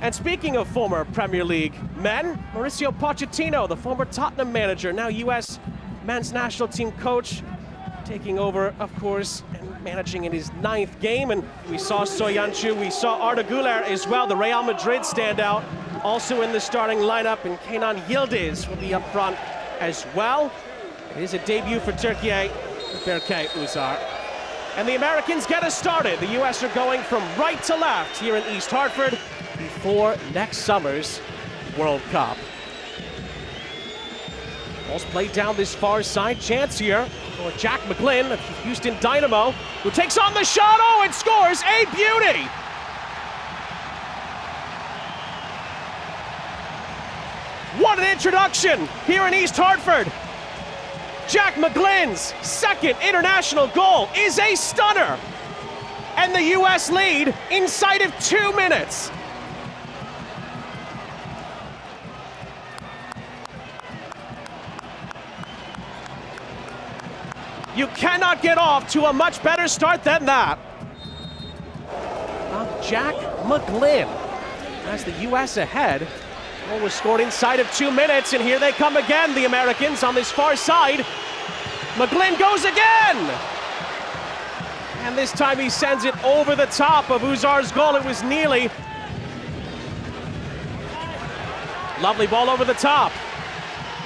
And speaking of former Premier League men, Mauricio Pochettino, the former Tottenham manager, now U.S. men's national team coach, taking over, of course, and managing in his 9th game. And we saw Soyuncu, we saw Arda Güler as well, the Real Madrid standout, also in the starting lineup, and Kenan Yildiz will be up front as well. It is a debut for Türkiye, Berkay Uzar. And the Americans get us started. The U.S. are going from right to left here in East Hartford before next summer's World Cup. Ball's played down this far side. Chance here for Jack McGlynn of Houston Dynamo, who takes on the shot, oh, and scores a beauty! What an introduction here in East Hartford. Jack McGlynn's second international goal is a stunner. And the U.S. lead inside of 2 minutes. You cannot get off to a much better start than that. Jack McGlynn has the U.S. ahead. Goal was scored inside of 2 minutes, and here they come again, the Americans on this far side. McGlynn goes again! And this time he sends it over the top of Uzar's goal. It was nearly. Lovely ball over the top.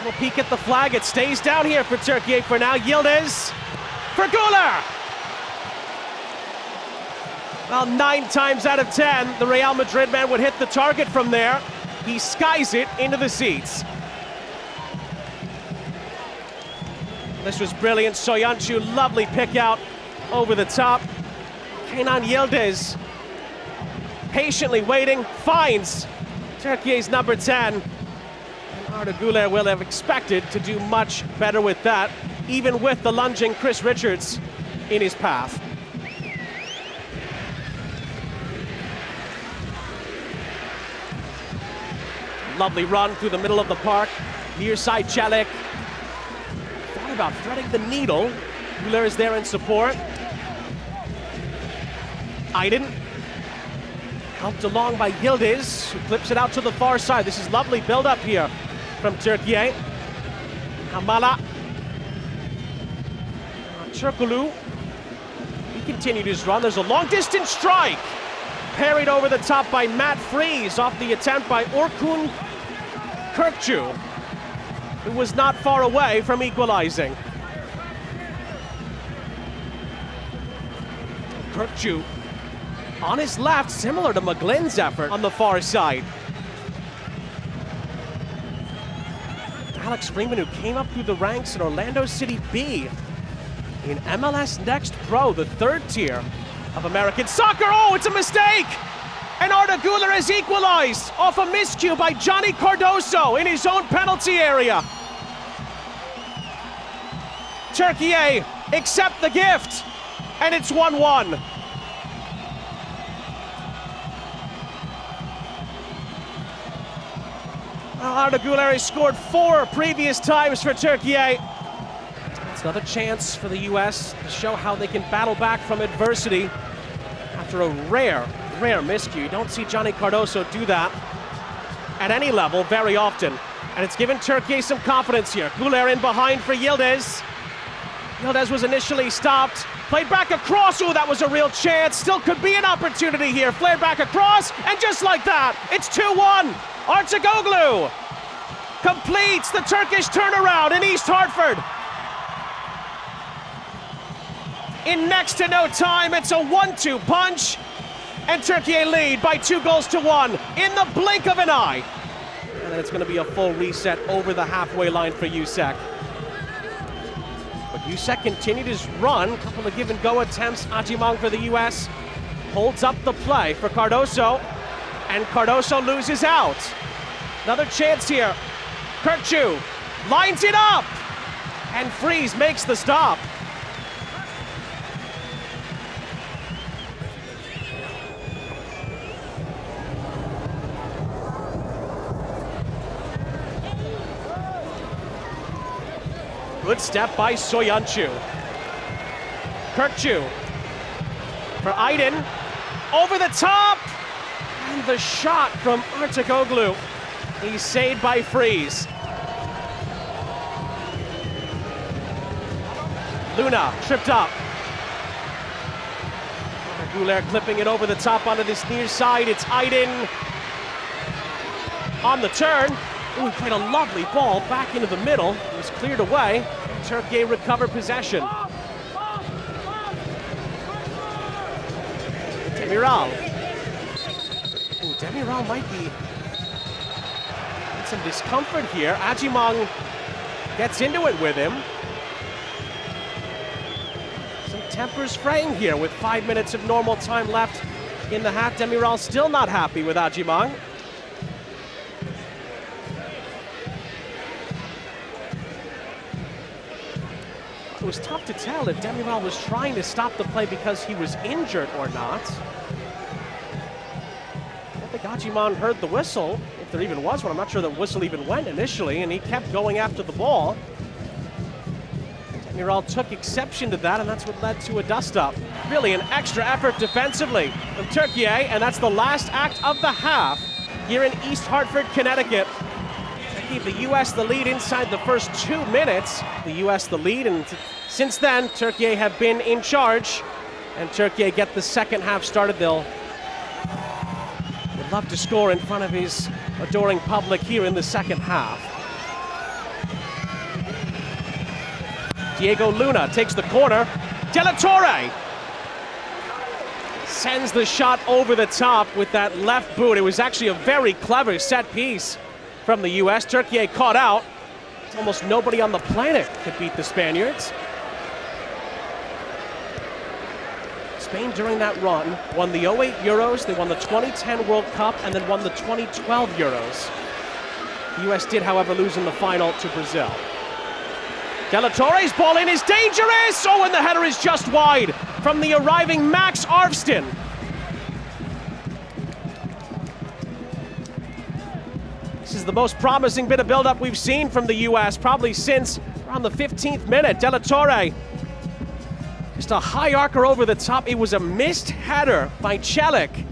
We'll peek at the flag. It stays down here for Türkiye for now. Yildiz for Güler. Well, 9 times out of 10, the Real Madrid man would hit the target from there. He skies it into the seats. This was brilliant. Soyuncu, lovely pick out over the top. Kenan Yildiz patiently waiting, finds Türkiye's number 10. And Arda Güler will have expected to do much better with that, even with the lunging Chris Richards in his path. Lovely run through the middle of the park. Near side Celik. Thought about threading the needle. Güler is there in support. Aydin. Helped along by Yildiz, who flips it out to the far side. This is lovely build-up here from Türkiye. Hamala. Çerkulu. He continued his run. There's a long-distance strike. Parried over the top by Matt Freese off the attempt by Orkun Kökçü, who was not far away from equalizing. Kökçü on his left, similar to McGlynn's effort on the far side. Alex Freeman, who came up through the ranks in Orlando City B in MLS Next Pro, the 3rd tier of American soccer. Oh, it's a mistake! And Arda Güler has equalized off a miscue by Johnny Cardoso in his own penalty area. Türkiye accept the gift, and it's 1-1. Arda Güler has scored 4 previous times for Türkiye. It's another chance for the U.S. to show how they can battle back from adversity after a rare miscue. You don't see Johnny Cardoso do that at any level very often. And it's given Türkiye some confidence here. Güler in behind for Yildiz. Yildiz was initially stopped. Played back across. Ooh, that was a real chance. Still could be an opportunity here. Flared back across, and just like that, it's 2-1. Arçakoglu completes the Turkish turnaround in East Hartford. In next to no time, it's a 1-2 punch, and Türkiye lead by 2-1 in the blink of an eye. And then it's going to be a full reset over the halfway line for Usek. But Usek continued his run, a couple of give-and-go attempts. Ajimang for the U.S. holds up the play for Cardoso, and Cardoso loses out. Another chance here. Kökçü lines it up, and Freese makes the stop. Good step by Soyuncu. Kökçü for Aydin. Over the top. And the shot from Artikoglu. He's saved by Freeze. Luna tripped up. Goulet clipping it over the top onto this near side. It's Aydin on the turn. Ooh, he played a lovely ball back into the middle. It was cleared away. Turkiye recovered possession. Demiral. Ooh, Demiral might be in some discomfort here. Agyemang gets into it with him. Some tempers fraying here with 5 minutes of normal time left in the half. Demiral still not happy with Agyemang. It was tough to tell if Demiral was trying to stop the play because he was injured or not. I don't think Agyemang heard the whistle, if there even was one. I'm not sure the whistle even went initially, and he kept going after the ball. Demiral took exception to that, and that's what led to a dust-up. Really an extra effort defensively from Turkiye, and that's the last act of the half here in East Hartford, Connecticut. Gave the U.S. the lead inside the first 2 minutes. The U.S. the lead, and since then, Turkiye have been in charge. And Turkiye get the second half started. They'll would love to score in front of his adoring public here in the second half. Diego Luna takes the corner. De La Torre sends the shot over the top with that left boot. It was actually a very clever set piece from the U.S. Turkiye caught out. Almost nobody on the planet could beat the Spaniards. Spain during that run won the 08 Euros, they won the 2010 World Cup, and then won the 2012 Euros. The U.S. did, however, lose in the final to Brazil. De La Torre's ball in is dangerous! Oh, and the header is just wide from the arriving Max Arvstin. This is the most promising bit of build-up we've seen from the U.S. probably since around the 15th minute. De La Torre, just a high arcer over the top. It was a missed header by Celik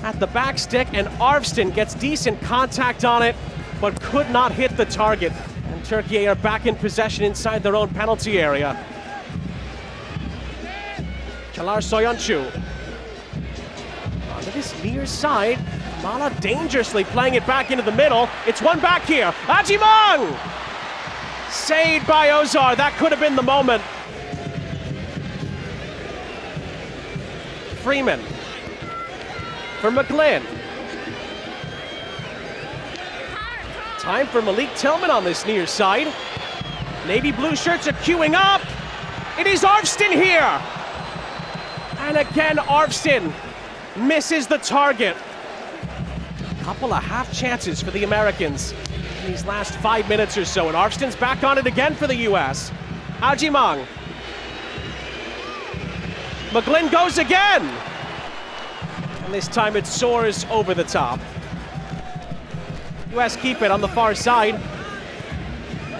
at the back stick, and Arvstin gets decent contact on it, but could not hit the target. And Turkiye are back in possession inside their own penalty area. Çağlar Söyüncü. Onto this near side. Mala dangerously playing it back into the middle. It's one back here. Agyemang! Saved by Ozar. That could have been the moment. Freeman for McGlynn. Time for Malik Tillman on this near side. Navy blue shirts are queuing up. It is Arvstin here. And again, Arvstin misses the target. Couple of half chances for the Americans in these last 5 minutes or so, and Arvstin's back on it again for the U.S. Agyemang. McGlynn goes again, and this time it soars over the top. U.S. keep it on the far side.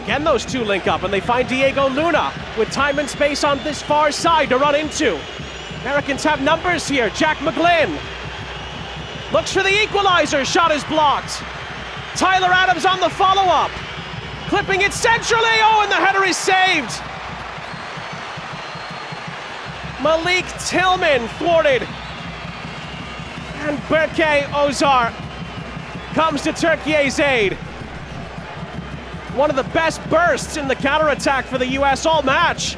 Again, those two link up, and they find Diego Luna with time and space on this far side to run into. Americans have numbers here. Jack McGlynn looks for the equalizer. Shot is blocked. Tyler Adams on the follow-up. Clipping it centrally. Oh, and the header is saved. Malik Tillman thwarted. And Berke Ozar comes to Turkiye's aid. One of the best bursts in the counterattack for the U.S. all match.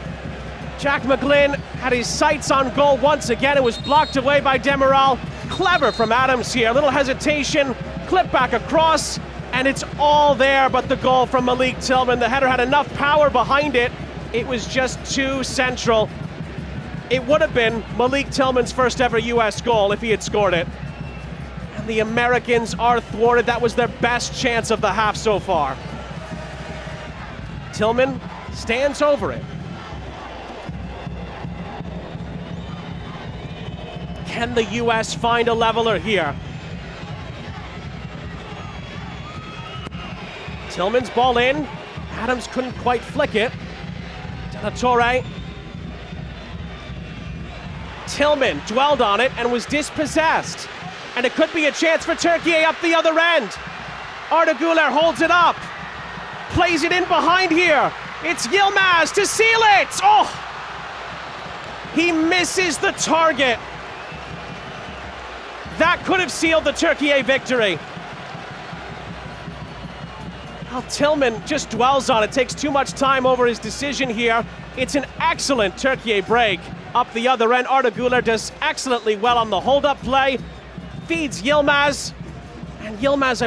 Jack McGlynn had his sights on goal once again. It was blocked away by Demiral. Clever from Adams here. A little hesitation, clip back across, and it's all there but the goal from Malik Tillman. The header had enough power behind it. It was just too central. It would have been Malik Tillman's first ever U.S. goal if he had scored it. And the Americans are thwarted. That was their best chance of the half so far. Tillman stands over it. Can the U.S. find a leveler here? Tillman's ball in. Adams couldn't quite flick it. De La Torre. Tillman dwelled on it and was dispossessed. And it could be a chance for Turkey up the other end. Arda Güler holds it up. Plays it in behind here. It's Yilmaz to seal it. Oh! He misses the target. That could have sealed the Turkey victory. Well, Tillman just dwells on it, takes too much time over his decision here. It's an excellent Turkey break up the other end. Arda Güler does excellently well on the hold-up play. Feeds Yilmaz. And Yilmaz,